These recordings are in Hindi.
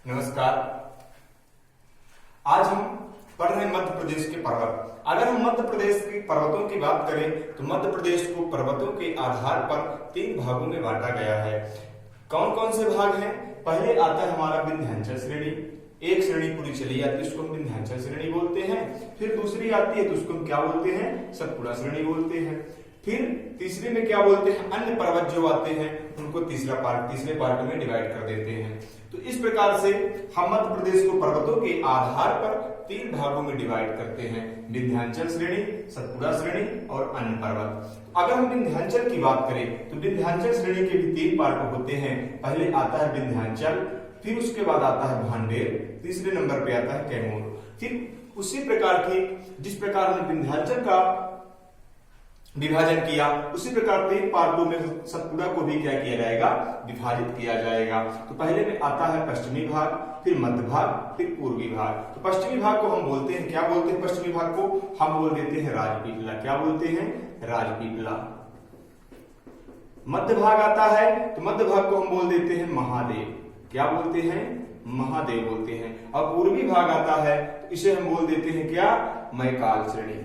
नमस्कार। आज हम पढ़ रहे हैं मध्य प्रदेश के पर्वत। अगर हम मध्य प्रदेश के पर्वतों की बात करें तो मध्य प्रदेश को पर्वतों के आधार पर 3 भागों में बांटा गया है। कौन कौन से भाग हैं? पहले आता है हमारा विंध्याचल श्रेणी। एक श्रेणी पूरी चली आती है, उसको हम विंध्याचल श्रेणी बोलते हैं। फिर दूसरी आती है तो उसको हम क्या बोलते हैं? सतपुड़ा श्रेणी बोलते हैं। फिर तीसरे में क्या बोलते हैं? अन्य पर्वत जो आते हैं उनको तीसरे पार्ट में डिवाइड कर देते हैं। तो इस प्रकार से हम मध्य प्रदेश को पर्वतों के आधार पर 3 भागों में डिवाइड करते हैं: विंध्याचल श्रेणी, सतपुड़ा श्रेणी और अन्य पर्वत। अगर हम विंध्याचल की बात करें तो विंध्याचल श्रेणी के भी 3 पार्ट होते हैं। पहले आता है विंध्याचल, फिर उसके बाद आता है भांडेर, तीसरे नंबर पे आता है कैमूर। फिर उसी प्रकार की जिस प्रकार हमने विंध्याचल का विभाजन किया उसी प्रकार 3 पार्टों में सतपुड़ा को भी क्या किया जाएगा? विभाजित किया जाएगा। तो पहले में आता है पश्चिमी भाग, फिर मध्य भाग, फिर पूर्वी भाग। तो पश्चिमी भाग को हम बोलते हैं, क्या बोलते हैं? पश्चिमी भाग को हम बोल देते हैं राजपीपला। क्या बोलते हैं? राजपीपला। मध्य भाग आता है तो मध्य भाग को हम बोल देते हैं महादेव। क्या बोलते हैं? महादेव बोलते हैं। और पूर्वी भाग आता है तो इसे हम बोल देते हैं क्या? मैकाल श्रेणी।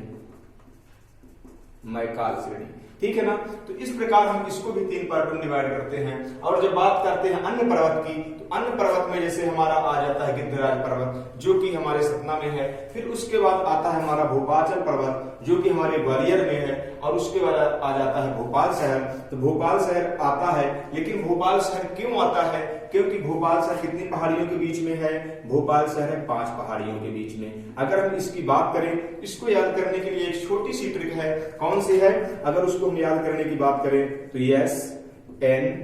मैकाल श्रेणी, ठीक है ना। तो इस प्रकार हम इसको भी 3 पार्टों में डिवाइड करते हैं। और जब बात करते हैं अन्य पर्वत की तो अन्य पर्वत में जैसे हमारा आ जाता है गिद्धराज पर्वत जो कि हमारे सतना में है। फिर उसके बाद आता है हमारा भोपाचल पर्वत जो कि हमारे ग्वालियर में है। और उसके बाद आ जाता है भोपाल शहर। तो भोपाल शहर आता है, लेकिन भोपाल शहर क्यों आता है? क्योंकि भोपाल शहर कितनी पहाड़ियों के बीच में है? भोपाल शहर है 5 पहाड़ियों के बीच में। अगर हम इसकी बात करें, इसको याद करने के लिए एक छोटी सी ट्रिक है। कौन सी है? अगर उसको हम याद करने की बात करें तो SNAKE,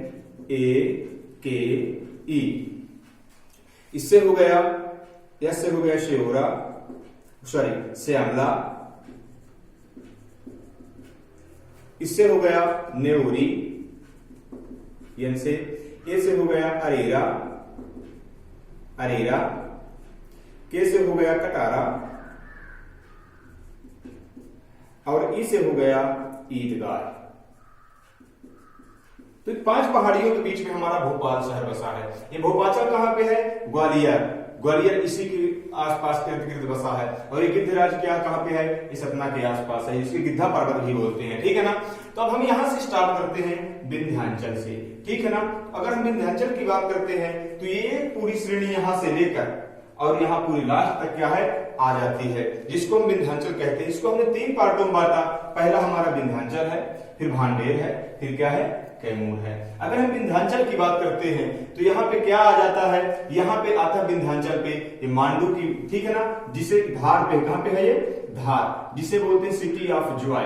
इससे हो गया, यस से हो गया श्योरा, सॉरी श्यामला, इससे हो गया नेउरी, यन से, ए से हो गया अरेरा, अरेरा, के से हो गया कटारा और ई से हो गया ईदगाह। तो 5 पहाड़ियों के बीच में हमारा भोपाल शहर बसा है। ये भोपाचल कहां पे है? ग्वालियर। ग्वालियर इसी के आसपास के इर्द गिर्द बसा है। और ये गिद्धराज क्या कहां पे है? ये सतना के आसपास है। इसके गिद्धा पर्वत भी बोलते हैं, ठीक है ना। तो अब हम यहां से स्टार्ट करते हैं विंध्याचल से, ठीक है ना। अगर हम विंध्याचल की बात करते हैं तो ये पूरी श्रेणी यहां से लेकर और यहाँ पूरी लास्ट तक क्या है? आ जाती है, जिसको हम विंध्याचल कहते हैं। इसको हमने 3 पार्टों में बांटा। पहला हमारा विंध्याचल है, फिर भांडेर है, फिर क्या है? कैमूर है। अगर हम विंध्याचल की बात करते हैं तो यहाँ पे क्या आ जाता है? यहाँ पे आता है विंध्याचल पे ये मांडू की, ठीक है ना, जिसे धार पे, कहां पे है ये? धार, जिसे बोलते हैं city of Joy,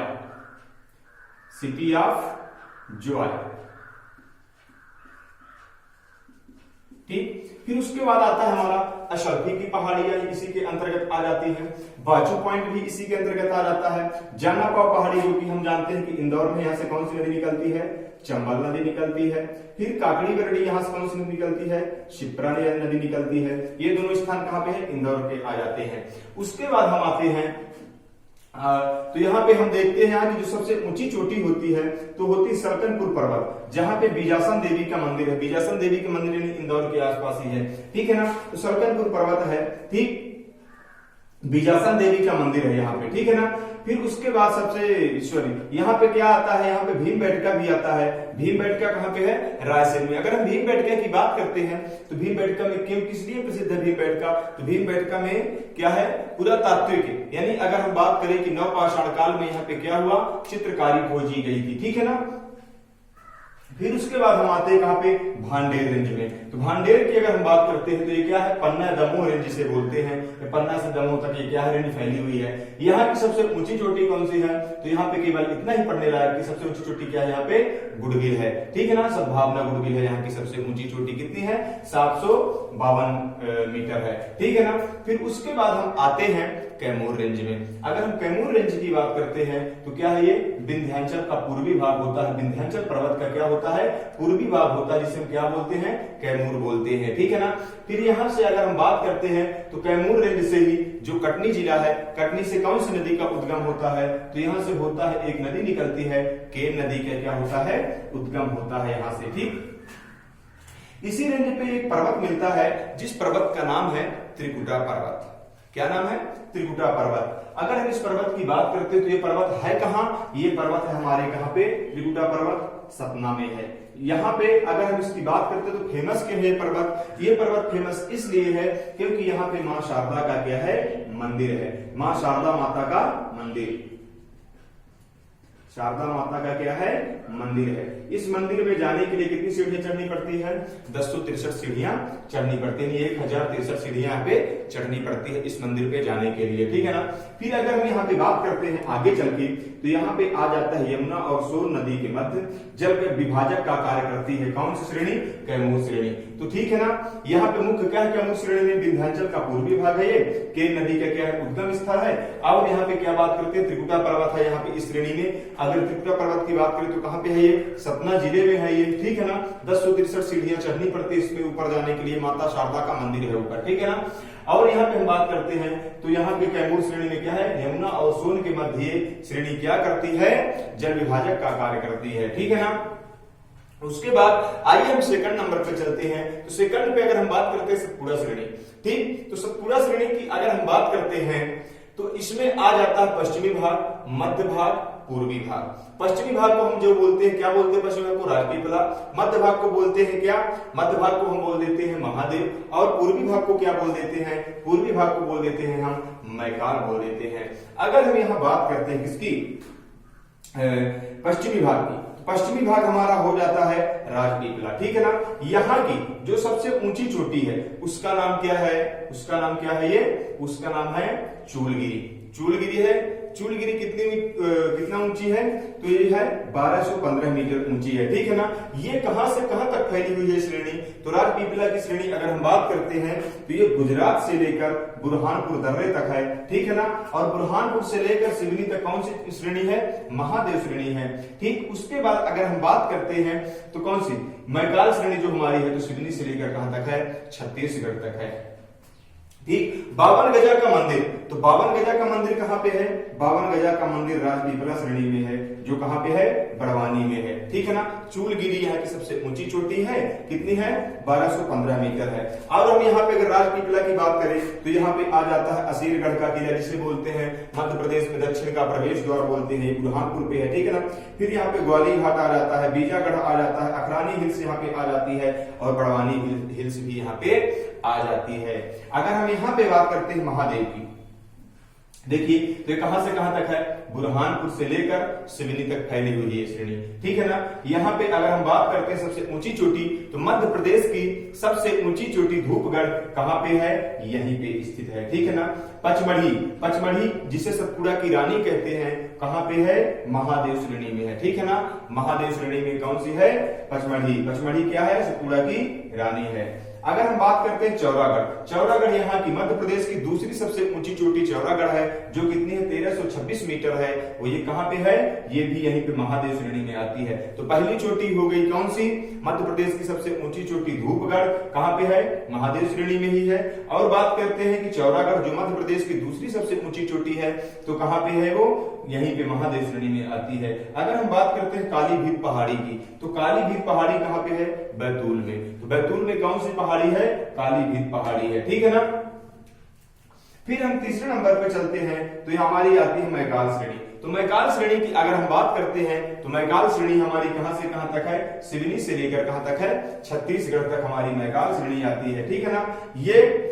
city of Joy, ठीक। फिर उसके बाद आता है हमारा अशरफी की पहाड़ियां इसी के अंतर्गत आ जाती है। बाजू पॉइंट भी इसी के अंतर्गत आ जाता है। जानापाव पहाड़ी जो कि हम जानते हैं कि इंदौर में यहाँ से कौन सी नदी निकलती है? चंबल नदी निकलती है। फिर काकड़ी बरड़ी यहाँ से कौन सी नदी निकलती है? शिप्रा नदी निकलती है। ये दोनों स्थान कहाँ पे है? इंदौर के आ जाते हैं। उसके बाद हम आते हैं तो यहाँ पे हम देखते हैं कि जो सबसे ऊंची चोटी होती है तो होती है सलकनपुर पर्वत, जहां पे बीजासन देवी का मंदिर है। बीजासन देवी का मंदिर इंदौर के आसपास ही है, ठीक है ना। तो सलकनपुर पर्वत है, ठीक, बीजासन देवी का मंदिर है यहाँ पे, ठीक है ना। फिर उसके बाद सबसे सॉरी यहाँ पे क्या आता है? यहाँ पे भीमबेटका भी आता है। भीमबेटका कहाँ पे है? रायसेन में। अगर हम भीमबेटका की बात करते हैं तो भीमबेटका में क्यों, किस लिए प्रसिद्ध है भीमबेटका? तो भीमबेटका में क्या है? पुरातात्विक, यानी अगर हम बात करें कि नवपाषाण काल में यहाँ पे क्या हुआ? चित्रकारी खोजी गई थी, ठीक है ना। फिर उसके बाद हम आते हैं कहां पे? भांडेर रेंज में। तो भांडेर की अगर हम बात करते हैं तो ये क्या है? पन्ना दमोह रेंज जिसे बोलते हैं। पन्ना से दमोह तक ये क्या है? रेंज फैली हुई है। यहाँ की सबसे ऊंची चोटी कौन सी है? तो यहाँ पे केवल इतना ही पढ़ने लायक कि सबसे ऊंची चोटी क्या है? यहाँ पे गुड़गिल है, ठीक है ना। सद्भावना गुड़गिल है यहाँ की सबसे ऊंची चोटी। कितनी है? 752 मीटर है, ठीक है ना। फिर उसके बाद हम आते हैं कैमूर रेंज में। अगर हम कैमूर रेंज की बात करते हैं तो क्या है? ये विंध्याचल का पूर्वी भाग होता है। विंध्याचल पर्वत का क्या होता है? पूर्वी भाग होता है, जिसे हम क्या बोलते हैं? कैमूर बोलते हैं, ठीक है ना। फिर यहां से अगर हम बात करते हैं तो कैमूर रेंज से ही जो कटनी जिला है, कटनी से कौन सी नदी का उद्गम होता है? तो यहां से होता है एक नदी निकलती है, केन नदी का क्या होता है? उद्गम होता है यहां से, ठीक। इसी रेंज पे एक पर्वत मिलता है जिस पर्वत का नाम है त्रिकुटा पर्वत। क्या नाम है? त्रिकुटा पर्वत। अगर हम इस पर्वत की बात करते हैं तो ये पर्वत है कहां? ये पर्वत है हमारे कहां पे? त्रिकुटा पर्वत सतना में है। यहाँ पे अगर हम इसकी बात करते हैं तो फेमस क्यों है पर्वत? ये पर्वत फेमस इसलिए है क्योंकि यहाँ पे माँ शारदा का क्या है? मंदिर है। माँ शारदा माता का मंदिर, शारदा माता का क्या है? मंदिर है। इस मंदिर में जाने के लिए कितनी सीढ़ियां चढ़नी पड़ती है? 1063 सीढ़ियां चढ़नी पड़ती है। 1063 सीढ़ियां यहाँ पे चढ़नी पड़ती है इस मंदिर पे जाने के लिए, ठीक है ना। फिर अगर हम यहाँ पे बात करते हैं आगे चल के तो यहाँ पे आ जाता है यमुना और सोन नदी के मध्य जल विभाजक का कार्य करती है। कौन सी श्रेणी? कैमूर श्रेणी। तो ठीक है ना, यहाँ पे मुख्य क्या है? कैमूर श्रेणी में विंध्याचल का पूर्वी भाग है, ये केन नदी का क्या है? उद्गम स्थल है। अब यहाँ पे क्या बात करते हैं? त्रिकुटा पर्वत है यहाँ पे इस श्रेणी में। अगर त्रिकुटा पर्वत की बात करें तो कहां पे है ये? सतना जिले में है ये, ठीक है ना। 1063 सीढ़ियां चढ़नी पड़ती है इसमें ऊपर जाने के लिए। माता शारदा का मंदिर है ऊपर, ठीक है ना। और यहाँ पे हम बात करते हैं तो यहाँ पे कैमूर श्रेणी में क्या है? यमुना और सोन के मध्य श्रेणी क्या करती है? जल विभाजक का कार्य करती है, ठीक है ना। उसके बाद आइए हम सेकंड नंबर पे चलते हैं। तो सेकंड पे अगर हम बात करते हैं सतपुड़ा श्रेणी, ठीक। तो सतपुड़ा श्रेणी की अगर हम बात करते हैं तो इसमें आ जाता है पश्चिमी भाग, मध्य भाग, पूर्वी भाग। पश्चिमी भाग को हम जो बोलते हैं, क्या बोलते हैं? पश्चिमी भाग को राजपीपला। मध्य भाग को बोलते हैं क्या? मध्य भाग को हम बोल देते हैं महादेव। और पूर्वी भाग को क्या बोल देते हैं? पूर्वी भाग को बोल देते हैं हम मैकाल बोल देते हैं। अगर हम यहाँ बात करते हैं किसकी? पश्चिमी भाग की, पश्चिमी भाग हमारा हो जाता है राजपीपला, ठीक है ना। यहाँ की जो सबसे ऊंची चोटी है उसका नाम क्या है? उसका नाम क्या है? ये उसका नाम है चूलगिरी। चूलगिरी है। चूलगिरी कितना ऊंची है? तो ये है 1215 मीटर ऊंची है, ठीक है ना। ये कहां से कहां तक फैली हुई है श्रेणी? तो राजपीपला की श्रेणी अगर हम बात करते हैं तो ये गुजरात से लेकर बुरहानपुर दर्रे तक है, ठीक है ना। और बुरहानपुर से लेकर सिवनी तक कौन सी श्रेणी है? महादेव श्रेणी है, ठीक। उसके बाद अगर हम बात करते हैं तो कौन सी? मैकाल श्रेणी जो हमारी है तो सिवनी से लेकर कहां तक है? छत्तीसगढ़ तक है, ठीक। 52 गजा का मंदिर, तो 52 गजा का मंदिर कहां पे है? 52 गजा का मंदिर राजपीपला श्रेणी में है, जो कहां पे है? बड़वानी में है, ठीक है ना। चूलगिरी यहाँ की सबसे ऊंची चोटी है, कितनी है? 1215 मीटर है। अब हम यहाँ पे अगर राजपीपला की बात करें तो यहाँ पे आ जाता है असीरगढ़ का किला, जिसे बोलते हैं मध्य प्रदेश में दक्षिण का प्रवेश द्वार बोलते हैं, बुरहानपुर पे है, ठीक है ना। फिर यहाँ पे ग्वाली घाट आ जाता है, बीजागढ़ आ जाता है, अखरानी हिल्स यहाँ पे आ जाती है और बड़वानी हिल्स भी यहाँ पे आ जाती है। अगर हम यहाँ पे बात करते हैं महादेव की, देखिए तो कहां से कहां तक है? बुरहानपुर से लेकर सिवनी तक फैली हुई है श्रेणी, ठीक है ना। यहाँ पे अगर हम बात करते हैं सबसे ऊंची चोटी, तो मध्य प्रदेश की सबसे ऊंची चोटी धूपगढ़ कहां पे है? यहीं पे स्थित है, ठीक है ना। पचमढ़ी, पचमढ़ी जिसे सतपुड़ा की रानी कहते हैं, कहां पे है? महादेव श्रेणी में है, ठीक है ना। महादेव श्रेणी में कौन सी है? पचमढ़ी। पचमढ़ी क्या है? सतपुड़ा की रानी है। अगर हम बात करते हैं चौरागढ़, चौरागढ़ यहाँ की मध्य प्रदेश की दूसरी सबसे ऊंची चोटी चौरागढ़ है, जो कितनी है? 1326 मीटर है। वो ये कहां पे है? ये भी यहीं पे महादेव श्रेणी में आती है। तो पहली चोटी हो गई कौन सी? मध्य प्रदेश की सबसे ऊंची चोटी धूपगढ़, कहां पे है? महादेव श्रेणी में ही है। और बात करते हैं कि चौरागढ़ जो मध्य प्रदेश की दूसरी सबसे ऊंची चोटी है, तो कहां पे है वो? यहीं पे महादेव श्रेणी में आती है। अगर हम बात करते हैं कालीभीत पहाड़ी की, तो कालीभीत पहाड़ी कहां पे है? बैतूल में। तो बैतूल में कौन सी पहाड़ी है? कालीभीत पहाड़ी है, ठीक है ना। फिर हम तीसरे नंबर पे चलते हैं तो ये हमारी आती है मैकाल श्रेणी। तो मैकाल श्रेणी की अगर हम बात करते हैं तो मैकाल श्रेणी हमारी कहां से कहां तक है? सिवनी से लेकर कहां तक है? छत्तीसगढ़ तक हमारी मैकाल श्रेणी आती है, ठीक है ना। ये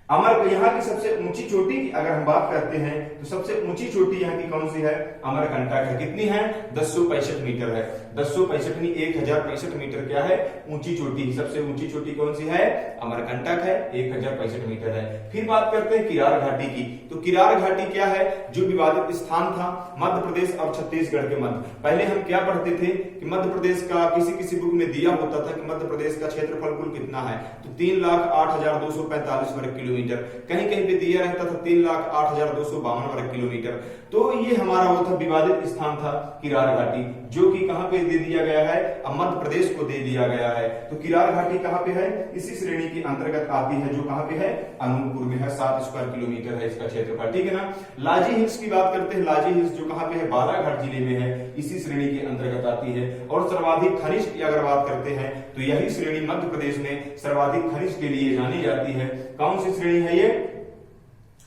अमर, यहाँ की सबसे ऊंची चोटी की अगर हम बात करते हैं तो सबसे ऊंची चोटी यहाँ की कौन सी है? अमरकंटक है। कितनी है? 1065 मीटर है। 1065 नहीं 1065 मीटर क्या है? ऊंची चोटी। सबसे ऊंची चोटी कौन सी है? अमरकंटक है, 1065 मीटर है। फिर बात करते हैं किरार घाटी की, तो किरार घाटी क्या है? जो विवादित स्थान था मध्य प्रदेश और छत्तीसगढ़ के मध्य। पहले हम क्या पढ़ते थे कि मध्य प्रदेश का किसी बुक में दिया होता था कि मध्य प्रदेश का क्षेत्रफल कुल कितना है, तो 3,08,245 वर्ग किलोमीटर। कहीं कहीं पे दिया रहता था 3,08,252 वर्ग किलोमीटर। तो ये हमारा वो था विवादित स्थान था किरार घाटी, जो कि कहां पे दे दिया गया है, अब मध्य प्रदेश को दे दिया गया है। तो किरार घाटी कहां पे है, इसी श्रेणी के अंतर्गत आती है, जो कहां पे है, अनूपपुर में है। 7 स्क्वायर किलोमीटर है इसका क्षेत्रफल, ठीक है ना। लाजी हिल्स की बात करते हैं, लाजी हिल्स जो कहां पे है, बालाघाट जिले में है, इसी श्रेणी के अंतर्गत आती है। और सर्वाधिक खनिज की अगर बात करते हैं तो यही श्रेणी मध्य प्रदेश में सर्वाधिक खनिज के लिए जानी जाती है। कौन सी श्रेणी है ये,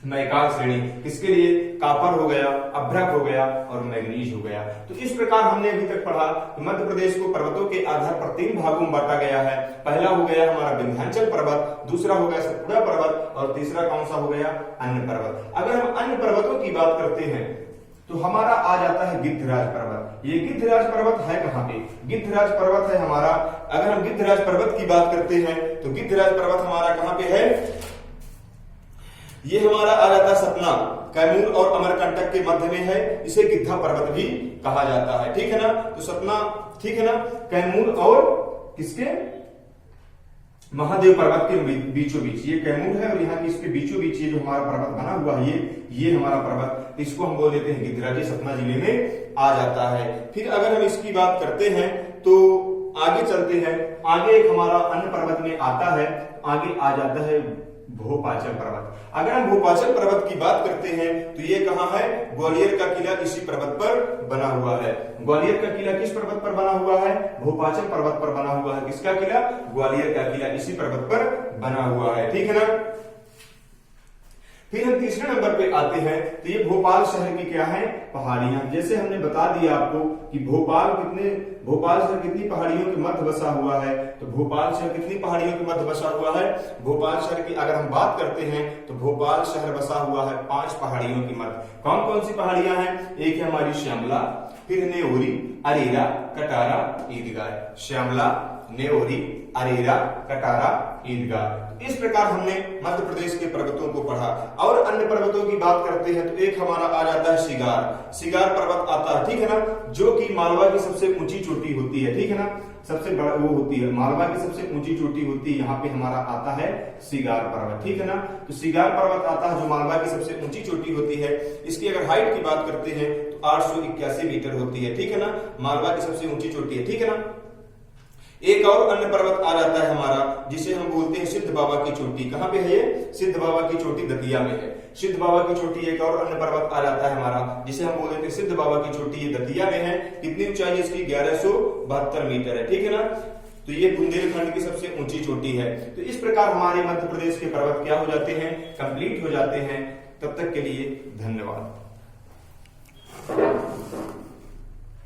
मैकाल श्रेणी। किसके लिए, कॉपर हो गया, अभ्रक हो गया और मैग्नीज हो गया। तो इस प्रकार हमने अभी तक पढ़ा कि मध्य प्रदेश को पर्वतों के आधार पर 3 भागों में बांटा गया है। पहला हो गया हमारा विंध्याचल पर्वत, दूसरा हो गया सतपुड़ा पर्वत और तीसरा कौन सा हो गया, अन्य पर्वत। अगर हम अन्य पर्वतों की बात करते हैं तो हमारा आ जाता है गिद्धराज पर्वत। ये गिद्धराज पर्वत है कहां पे, गिद्धराज पर्वत है हमारा, अगर हम गिद्धराज पर्वत की बात करते हैं तो गिद्धराज पर्वत हमारा कहां पे है, ये हमारा आ जाता है सतना, कैमूर और अमरकंटक के मध्य में है। इसे गिद्धा पर्वत भी कहा जाता है, ठीक है ना। तो सतना, ठीक है ना, कैमूर और किसके, महादेव पर्वत के बीचों बीच ये कैमूर है और यहाँ की इसके बीचों बीच ये जो हमारा पर्वत बना हुआ है, ये हमारा पर्वत, इसको हम बोल देते हैं गिद्धराज, सतना जिले में आ जाता है। फिर अगर हम इसकी बात करते हैं तो आगे चलते हैं, आगे एक हमारा अन्य पर्वत में आता है, आगे आ जाता है भोपाचल पर्वत। अगर हम भोपाचल पर्वत की बात करते हैं तो ये कहां है, ग्वालियर का किला इसी पर्वत पर बना हुआ है। ग्वालियर का किला किस पर्वत पर बना हुआ है, भोपाचल पर्वत पर बना हुआ है। किसका किला, ग्वालियर का किला इसी पर्वत पर बना हुआ है, ठीक है ना। फिर हम तीसरे नंबर पे आते हैं तो ये भोपाल शहर की क्या है, पहाड़ियां। जैसे हमने बता दिया आपको कि भोपाल शहर कितनी पहाड़ियों के मध्य बसा हुआ है, तो भोपाल शहर कितनी पहाड़ियों के मध्य बसा हुआ है, भोपाल शहर की अगर हम बात करते हैं तो भोपाल शहर बसा हुआ है 5 पहाड़ियों के मध्य। कौन कौन सी पहाड़ियां हैं, एक है हमारी श्यामला, फिर नेवरी, अरेरा, कटारा, ईदगाह। श्यामला, नेवरी, अरेरा, कटारा, ईदगाह। इस प्रकार हमने मध्य प्रदेश के पर्वतों को पढ़ा। और अन्य पर्वतों की बात करते हैं तो एक हमारा आ जाता है सिगार पर्वत आता है, ठीक है ना, जो कि मालवा की सबसे ऊंची चोटी होती है, ठीक है ना, सबसे बड़ा वो होती है, मालवा की सबसे ऊंची चोटी होती है, यहाँ पे हमारा आता है सिगार पर्वत, ठीक है ना। तो सिगार पर्वत आता है जो मालवा की सबसे ऊंची चोटी होती है। इसकी अगर हाइट की बात करते हैं तो 881 मीटर होती है, ठीक है ना, मालवा की सबसे ऊंची चोटी है, ठीक है ना। एक और अन्य पर्वत आ जाता है हमारा जिसे हम बोलते हैं सिद्ध बाबा की चोटी। कहां पे है ये, सिद्ध बाबा की चोटी दतिया में है। सिद्ध बाबा की चोटी एक और अन्य पर्वत आ जाता है हमारा जिसे हम बोल देते हैं सिद्ध बाबा की चोटी, ये दतिया में है। कितनी ऊंचाई इसकी, 1172 मीटर है, ठीक है ना। तो ये बुंदेलखंड की सबसे ऊंची चोटी है। तो इस प्रकार हमारे मध्य प्रदेश के पर्वत क्या हो जाते हैं, कंप्लीट हो जाते हैं। तब तक के लिए धन्यवाद।